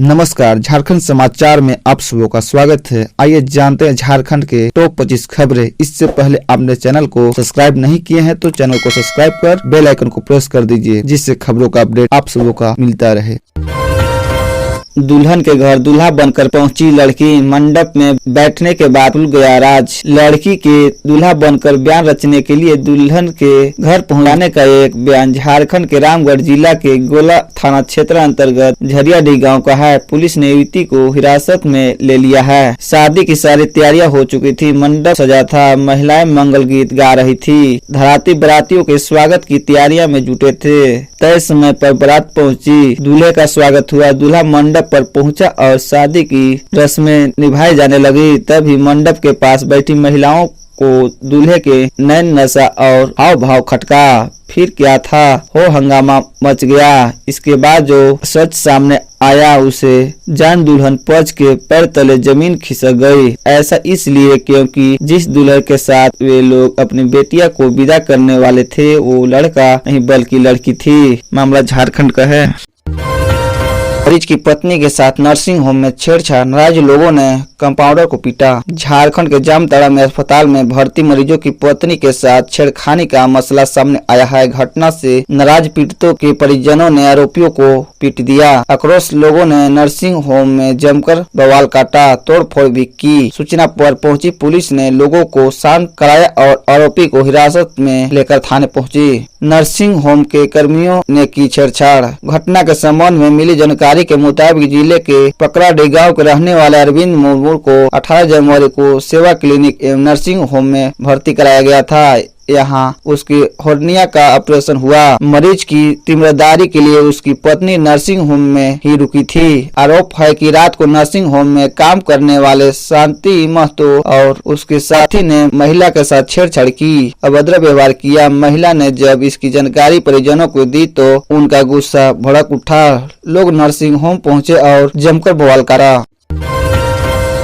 नमस्कार, झारखंड समाचार में आप सबों का स्वागत है। आइए जानते हैं झारखंड के टॉप 25 खबरें। इससे पहले आपने चैनल को सब्सक्राइब नहीं किए हैं तो चैनल को सब्सक्राइब कर बेल आइकन को प्रेस कर दीजिए, जिससे खबरों का अपडेट आप सबों का मिलता रहे। दुल्हन के घर दूल्हा बनकर पहुंची लड़की, मंडप में बैठने के बाद खुल गया राज। लड़की के दूल्हा बनकर बयान रचने के लिए दुल्हन के घर पहुंचाने का एक बयान झारखंड के रामगढ़ जिला के गोला थाना क्षेत्र अंतर्गत झरियाडीह गांव का है। पुलिस ने युवती को हिरासत में ले लिया है। शादी की सारी तैयारियां हो चुकी थी, मंडप सजा था, महिलाएं मंगल गीत गा रही थी, धराती बारातियों के स्वागत की तैयारियां में जुटे थे। तय समय पर बारात पहुंची, दूल्हे का स्वागत हुआ, दूल्हा मंडप पर पहुंचा और शादी की रस्में निभाई जाने लगी। तभी मंडप के पास बैठी महिलाओं को दूल्हे के नैन नशा और हाव भाव खटका। फिर क्या था, हो हंगामा मच गया। इसके बाद जो सच सामने आया उसे जान दुल्हन पहुंच के पैर तले जमीन खिसक गई। ऐसा इसलिए क्योंकि जिस दुल्हन के साथ वे लोग अपनी बेटिया को विदा करने वाले थे वो लड़का नहीं बल्कि लड़की थी। मामला झारखंड का है। मरीज की पत्नी के साथ नर्सिंग होम में छेड़छाड़, नाराज लोगों ने कंपाउंडर को पीटा। झारखंड के जामताड़ा में अस्पताल में भर्ती मरीजों की पत्नी के साथ छेड़खानी का मसला सामने आया है। घटना से नाराज पीड़ितों के परिजनों ने आरोपियों को पीट दिया। आक्रोश लोगों ने नर्सिंग होम में जमकर बवाल काटा, तोड़फोड़ भी की। सूचना पर पहुंची पुलिस ने लोगों को शांत कराया और आरोपी को हिरासत में लेकर थाने पहुंची। नर्सिंग होम के कर्मियों ने की छेड़छाड़। घटना के संबंध में मिली जानकारी के मुताबिक जिले के पकराडीह गांव के रहने वाले अरविंद मुर्मू को 18 जनवरी को सेवा क्लिनिक एवं नर्सिंग होम में भर्ती कराया गया था। यहाँ उसकी हर्निया का ऑपरेशन हुआ। मरीज की तीव्रदारी के लिए उसकी पत्नी नर्सिंग होम में ही रुकी थी। आरोप है कि रात को नर्सिंग होम में काम करने वाले शांति महतो और उसके साथी ने महिला के साथ छेड़छाड़ की, अभद्र व्यवहार किया। महिला ने जब इसकी जानकारी परिजनों को दी तो उनका गुस्सा भड़क उठा। लोग नर्सिंग होम पहुँचे और जमकर बवाल करा।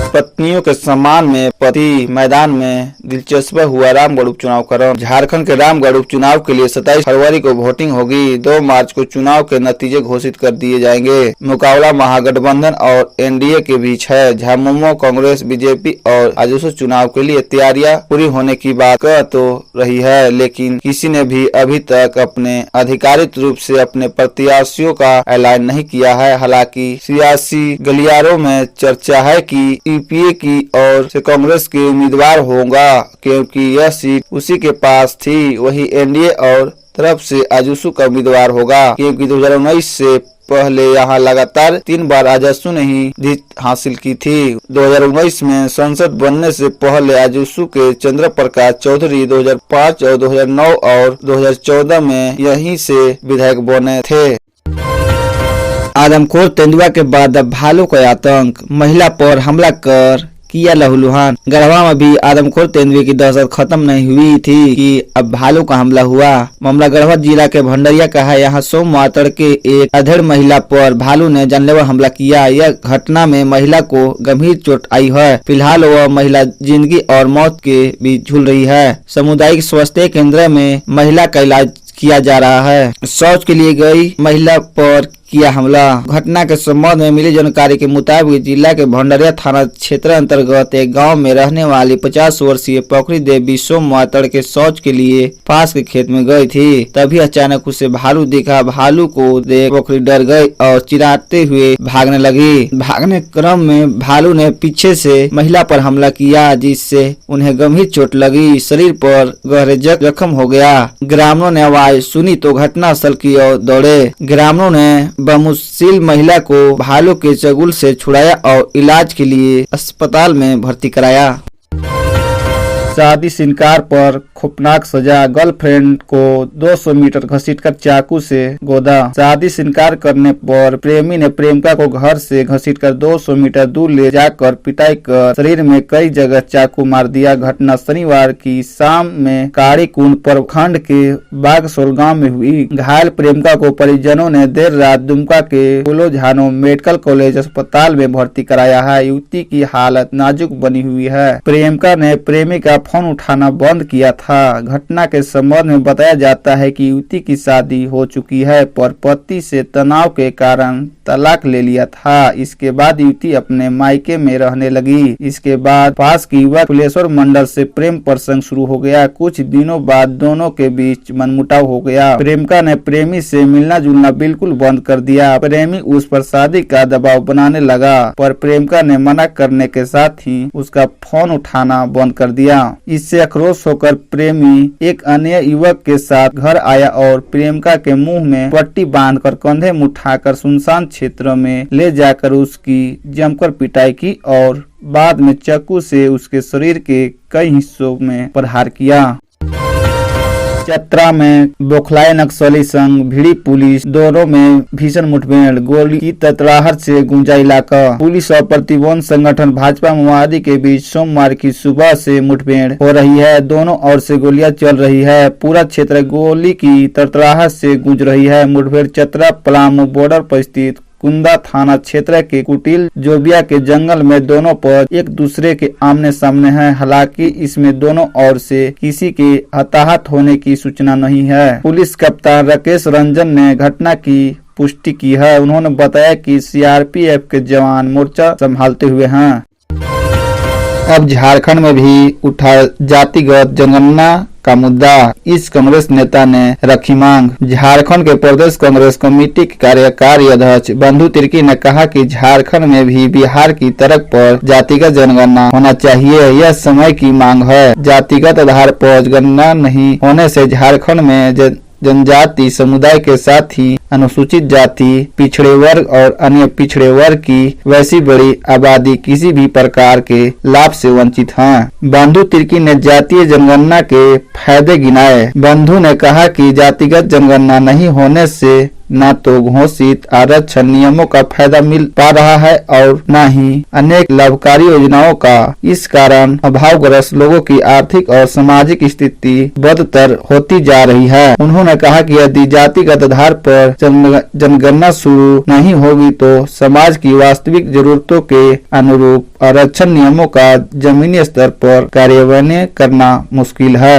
पत्नियों के सम्मान में पति मैदान में दिलचस्प हुआ रामगढ़ उपचुनाव क्रम। झारखंड के रामगढ़ उपचुनाव के लिए 27 फरवरी को वोटिंग होगी। 2 मार्च को चुनाव के नतीजे घोषित कर दिए जाएंगे। मुकाबला महागठबंधन और एनडीए के बीच है। झामुमो, कांग्रेस, बीजेपी और आजसू चुनाव के लिए तैयारियां पूरी होने की बात कह तो रही है, लेकिन किसी ने भी अभी तक अपने आधिकारिक रूप से अपने प्रत्याशियों का ऐलान नहीं किया है। हालांकि सियासी गलियारों में चर्चा है कि यूपीए की ओर से कांग्रेस के उम्मीदवार होगा, क्योंकि यह सीट उसी के पास थी। वही एनडीए और तरफ से आजसू का उम्मीदवार होगा, क्योंकि 2019 से पहले यहाँ लगातार 3 बार आजसू ने ही जीत हासिल की थी। 2019 में संसद बनने से पहले आजसू के चंद्र प्रकाश चौधरी 2005 और 2009 और 2014 में यहीं से विधायक बने थे। आदमखोर तेंदुआ के बाद अब भालू का आतंक, महिला पर हमला कर किया लहूलुहान। गढ़वा में भी आदमखोर तेंदुए की दहशत खत्म नहीं हुई थी कि अब भालू का हमला हुआ। मामला गढ़वा जिला के भंडरिया का है। यहाँ सोमवार तड़के एक अधेड़ महिला पर भालू ने जानलेवा हमला किया। यह घटना में महिला को गंभीर चोट आई है। फिलहाल वह महिला जिंदगी और मौत के बीच झूल रही है। सामुदायिक स्वास्थ्य केंद्र में महिला का इलाज किया जा रहा है। शौच के लिए गई महिला पर किया हमला। घटना के संबंध में मिली जानकारी के मुताबिक जिला के भंडरिया थाना क्षेत्र अंतर्गत एक गांव में रहने वाली 50 वर्षीय पोखरी देवी सोमवार तड़के शौच के लिए पास के खेत में गई थी। तभी अचानक उसे भालू दिखा। भालू को देख पोखरी डर गई और चिल्लाते हुए भागने लगी। भागने क्रम में भालू ने पीछे से महिला पर हमला किया, जिससे उन्हें गंभीर चोट लगी। शरीर पर गहरे जख्म हो गया। ग्रामीणों ने आवाज सुनी तो घटनास्थल की ओर दौड़े। ग्रामीणों ने बमुश्किल महिला को भालू के चंगुल से छुड़ाया और इलाज के लिए अस्पताल में भर्ती कराया। शादी से इनकार पर खौफनाक सजा, गर्लफ्रेंड को 200 मीटर घसीटकर चाकू से गोदा। शादी से इनकार करने पर प्रेमी ने प्रेमिका को घर से घसीटकर 200 मीटर दूर ले जाकर पिटाई कर शरीर में कई जगह चाकू मार दिया। घटना शनिवार की शाम में काड़ीकुंड प्रखंड के बागसोल गांव में हुई। घायल प्रेमिका को परिजनों ने देर रात दुमका के पोलो झानो मेडिकल कॉलेज अस्पताल में भर्ती कराया है। युवती की हालत नाजुक बनी हुई है। प्रेमिका ने प्रेमी का फोन उठाना बंद किया था। घटना के संबंध में बताया जाता है कि युवती की शादी हो चुकी है पर पति से तनाव के कारण तलाक ले लिया था। इसके बाद युवती अपने मायके में रहने लगी। इसके बाद पास की युवक फुलेश्वर मंडल से प्रेम प्रसंग शुरू हो गया। कुछ दिनों बाद दोनों के बीच मनमुटाव हो गया। प्रेमिका ने प्रेमी से मिलना जुलना बिल्कुल बंद कर दिया। प्रेमी उस पर शादी का दबाव बनाने लगा पर प्रेमिका ने मना करने के साथ ही उसका फोन उठाना बंद कर दिया। इससे आक्रोश होकर प्रेमी एक अन्य युवक के साथ घर आया और प्रेमिका के मुंह में पट्टी बांधकर कंधे में उठाकर सुनसान क्षेत्र में ले जाकर उसकी जमकर पिटाई की और बाद में चाकू से उसके शरीर के कई हिस्सों में प्रहार किया। चतरा में बौखलाए नक्सली संग भिड़ी पुलिस, दोनों में भीषण मुठभेड़, गोली की तड़ाहट से गूंजा इलाका। पुलिस और प्रतिबंध संगठन भाजपा माओवादी के बीच सोमवार की सुबह से मुठभेड़ हो रही है। दोनों ओर से गोलियां चल रही है। पूरा क्षेत्र गोली की तड़ाहट से गूंज रही है। मुठभेड़ चतरा पलामू बॉर्डर पर स्थित कुंदा थाना क्षेत्र के कुटिल जोबिया के जंगल में दोनों पर एक दूसरे के आमने सामने हैं। हालांकि इसमें दोनों ओर से किसी के हताहत होने की सूचना नहीं है। पुलिस कप्तान राकेश रंजन ने घटना की पुष्टि की है। उन्होंने बताया कि सीआरपीएफ के जवान मोर्चा संभालते हुए हैं। अब झारखंड में भी उठा जातिगत जनगणना का मुद्दा। इस कांग्रेस नेता ने रखी मांग। झारखंड के प्रदेश कांग्रेस कमेटी के कार्यकारी अध्यक्ष बंधु तिर्की ने कहा कि झारखंड में भी बिहार की तर्ज पर जातिगत जनगणना होना चाहिए। यह समय की मांग है। जातिगत आधार पर जनगणना नहीं होने से झारखंड में जनजाति समुदाय के साथ ही अनुसूचित जाति, पिछड़े वर्ग और अन्य पिछड़े वर्ग की वैसी बड़ी आबादी किसी भी प्रकार के लाभ से वंचित हैं। बंधु तिर्की ने जातीय जनगणना के फायदे गिनाए। बंधु ने कहा कि जातिगत जनगणना नहीं होने से न तो घोषित आरक्षण नियमों का फायदा मिल पा रहा है और न ही अनेक लाभकारी योजनाओं का। इस कारण अभावग्रस्त लोगों की आर्थिक और सामाजिक स्थिति बदतर होती जा रही है। उन्होंने कहा कि यदि जातिगत आधार पर जनगणना शुरू नहीं होगी तो समाज की वास्तविक जरूरतों के अनुरूप आरक्षण नियमों का जमीनी स्तर पर कार्यान्वयन करना मुश्किल है।